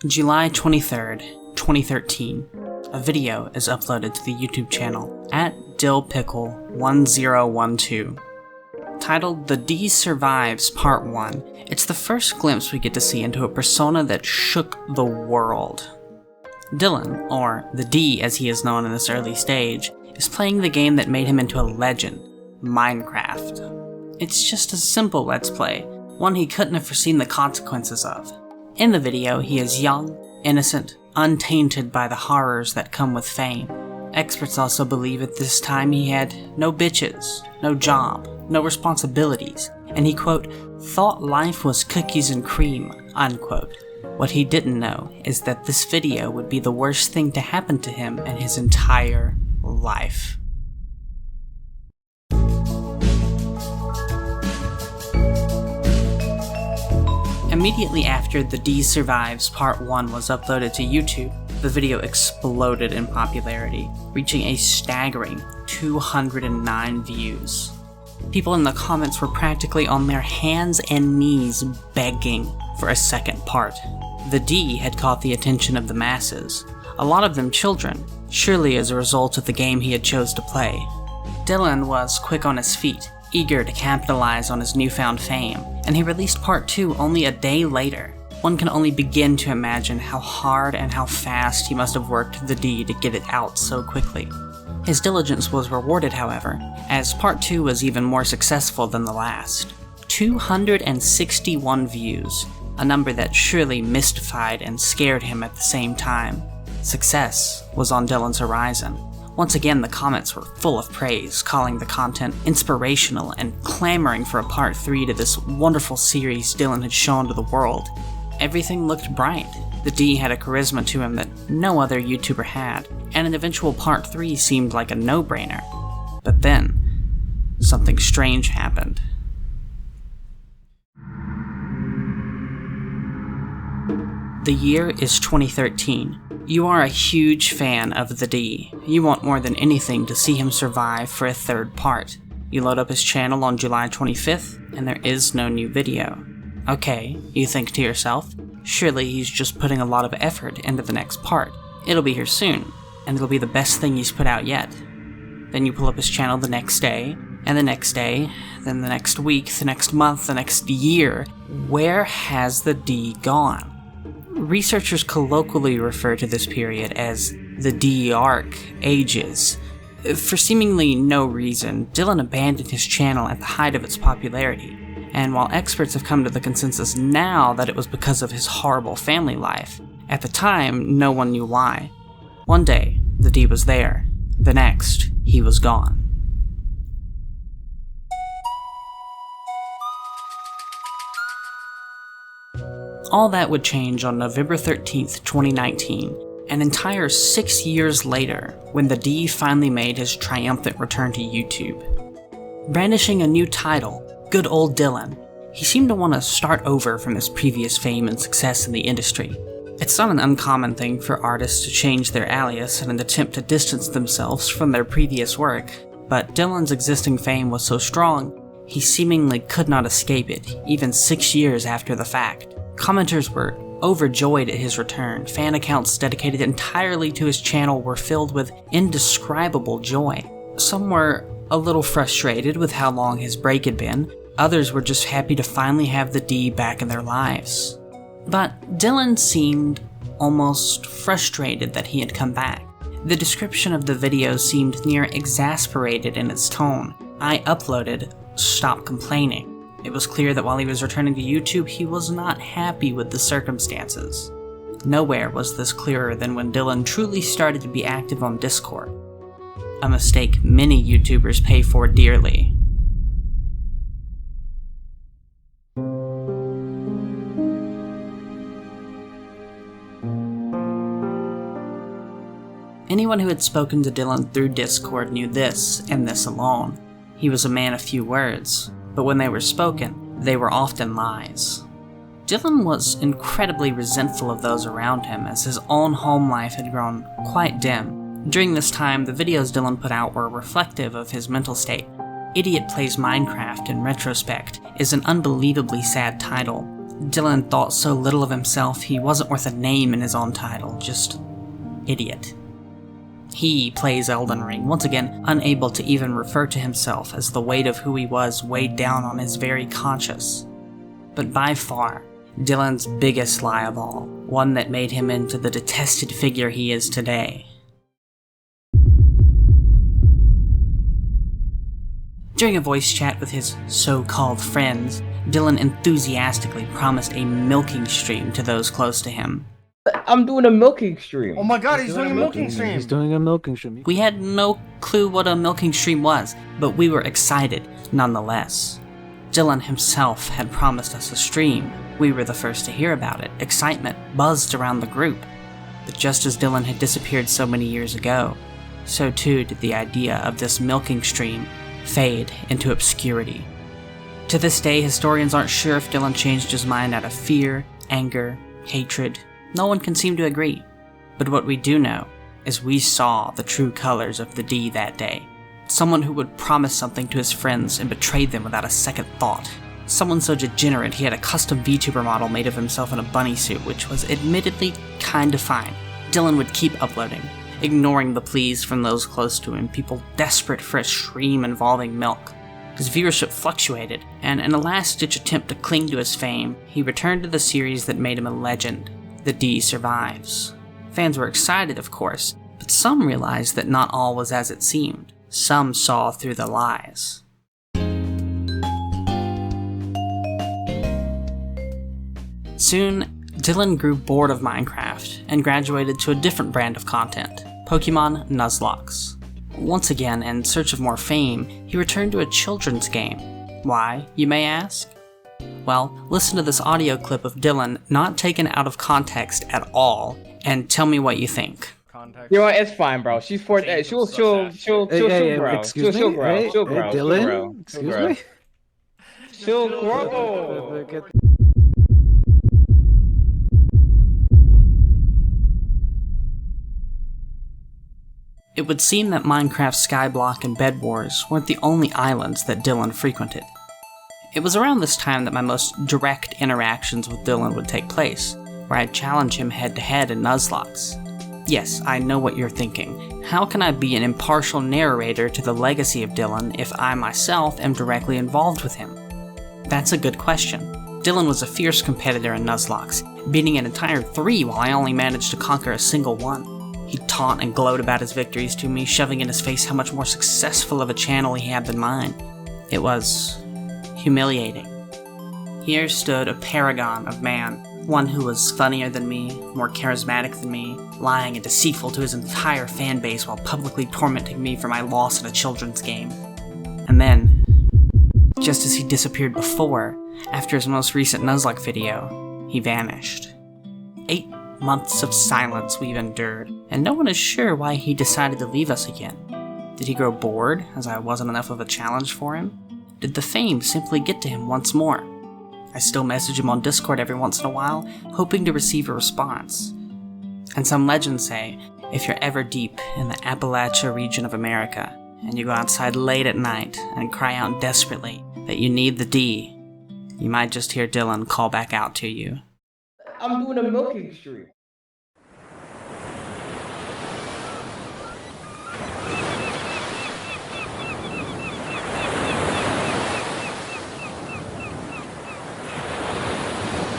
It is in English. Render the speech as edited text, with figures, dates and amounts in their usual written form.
July 23rd, 2013, a video is uploaded to the YouTube channel @DillPickle1012. Titled The D Survives Part 1, it's the first glimpse we get to see into a persona that shook the world. Dylan, or the D as he is known in this early stage, is playing the game that made him into a legend, Minecraft. It's just a simple Let's Play, one he couldn't have foreseen the consequences of. In the video, he is young, innocent, untainted by the horrors that come with fame. Experts also believe at this time he had no bitches, no job, no responsibilities, and he, quote, thought life was cookies and cream, unquote. What he didn't know is that this video would be the worst thing to happen to him in his entire life. Immediately after The D Survives Part 1 was uploaded to YouTube, the video exploded in popularity, reaching a staggering 209 views. People in the comments were practically on their hands and knees begging for a second part. The D had caught the attention of the masses, a lot of them children, surely as a result of the game he had chose to play. Dylan was quick on his feet, eager to capitalize on his newfound fame, and he released Part 2 only a day later. One can only begin to imagine how hard and how fast he must have worked the D to get it out so quickly. His diligence was rewarded, however, as Part 2 was even more successful than the last. 261 views, a number that surely mystified and scared him at the same time. Success was on Dylan's horizon. Once again, the comments were full of praise, calling the content inspirational and clamoring for a Part 3 to this wonderful series Dylan had shown to the world. Everything looked bright. The D had a charisma to him that no other YouTuber had, and an eventual Part 3 seemed like a no-brainer. But then, something strange happened. The year is 2013. You are a huge fan of the D. You want more than anything to see him survive for a third part. You load up his channel on July 25th, and there is no new video. Okay, you think to yourself, surely he's just putting a lot of effort into the next part. It'll be here soon, and it'll be the best thing he's put out yet. Then you pull up his channel the next day, and the next day, then the next week, the next month, the next year. Where has the D gone? Researchers colloquially refer to this period as the D-Arc ages. For seemingly no reason, Dylan abandoned his channel at the height of its popularity, and while experts have come to the consensus now that it was because of his horrible family life, at the time, no one knew why. One day, the D was there. The next, he was gone. All that would change on November 13th, 2019, an entire 6 years later, when the D finally made his triumphant return to YouTube. Brandishing a new title, Good Old Dylan, he seemed to want to start over from his previous fame and success in the industry. It's not an uncommon thing for artists to change their alias in an attempt to distance themselves from their previous work, but Dylan's existing fame was so strong, he seemingly could not escape it, even 6 years after the fact. Commenters were overjoyed at his return. Fan accounts dedicated entirely to his channel were filled with indescribable joy. Some were a little frustrated with how long his break had been. Others were just happy to finally have the D back in their lives. But Dylan seemed almost frustrated that he had come back. The description of the video seemed near exasperated in its tone. I uploaded, "Stop complaining." It was clear that while he was returning to YouTube, he was not happy with the circumstances. Nowhere was this clearer than when Dylan truly started to be active on Discord. A mistake many YouTubers pay for dearly. Anyone who had spoken to Dylan through Discord knew this, and this alone. He was a man of few words, but when they were spoken, they were often lies. Dylan was incredibly resentful of those around him, as his own home life had grown quite dim. During this time, the videos Dylan put out were reflective of his mental state. Idiot Plays Minecraft in retrospect is an unbelievably sad title. Dylan thought so little of himself he wasn't worth a name in his own title, just idiot. He plays Elden Ring, once again unable to even refer to himself as the weight of who he was weighed down on his very conscience. But by far, Dylan's biggest lie of all, one that made him into the detested figure he is today. During a voice chat with his so-called friends, Dylan enthusiastically promised a milking stream to those close to him. I'm doing a milking stream. Oh my god, he's doing a milking stream. He's doing a milking stream. We had no clue what a milking stream was, but we were excited nonetheless. Dylan himself had promised us a stream. We were the first to hear about it. Excitement buzzed around the group. But just as Dylan had disappeared so many years ago, so too did the idea of this milking stream fade into obscurity. To this day, historians aren't sure if Dylan changed his mind out of fear, anger, hatred. No one can seem to agree. But what we do know is we saw the true colors of the D that day. Someone who would promise something to his friends and betray them without a second thought. Someone so degenerate he had a custom VTuber model made of himself in a bunny suit, which was admittedly kinda fine. Dylan would keep uploading, ignoring the pleas from those close to him, people desperate for a stream involving milk. His viewership fluctuated, and in a last-ditch attempt to cling to his fame, he returned to the series that made him a legend. The D Survives. Fans were excited, of course, but some realized that not all was as it seemed. Some saw through the lies. Soon, Dylan grew bored of Minecraft and graduated to a different brand of content, Pokemon Nuzlocke. Once again, in search of more fame, he returned to a children's game. Why, you may ask? Well, listen to this audio clip of Dylan not taken out of context at all, and tell me what you think. You know what? It's fine, bro. She's for that. She'll grow. She'll grow. Excuse me? She'll grow. She'll grow. Dylan? Excuse me? She'll grow. It would seem that Minecraft Skyblock and Bed Wars weren't the only islands that Dylan frequented. It was around this time that my most direct interactions with Dylan would take place, where I'd challenge him head-to-head in Nuzlocke. Yes, I know what you're thinking. How can I be an impartial narrator to the legacy of Dylan if I myself am directly involved with him? That's a good question. Dylan was a fierce competitor in Nuzlocke, beating an entire 3 while I only managed to conquer a single one. He'd taunt and gloat about his victories to me, shoving in his face how much more successful of a channel he had than mine. It was humiliating. Here stood a paragon of man, one who was funnier than me, more charismatic than me, lying and deceitful to his entire fan base while publicly tormenting me for my loss in a children's game. And then, just as he disappeared before, after his most recent Nuzlocke video, he vanished. 8 months of silence we've endured, and no one is sure why he decided to leave us again. Did he grow bored, as I wasn't enough of a challenge for him? Did the fame simply get to him once more? I still message him on Discord every once in a while, hoping to receive a response. And some legends say, if you're ever deep in the Appalachia region of America, and you go outside late at night and cry out desperately that you need the D, you might just hear Dylan call back out to you. I'm doing a milking stream.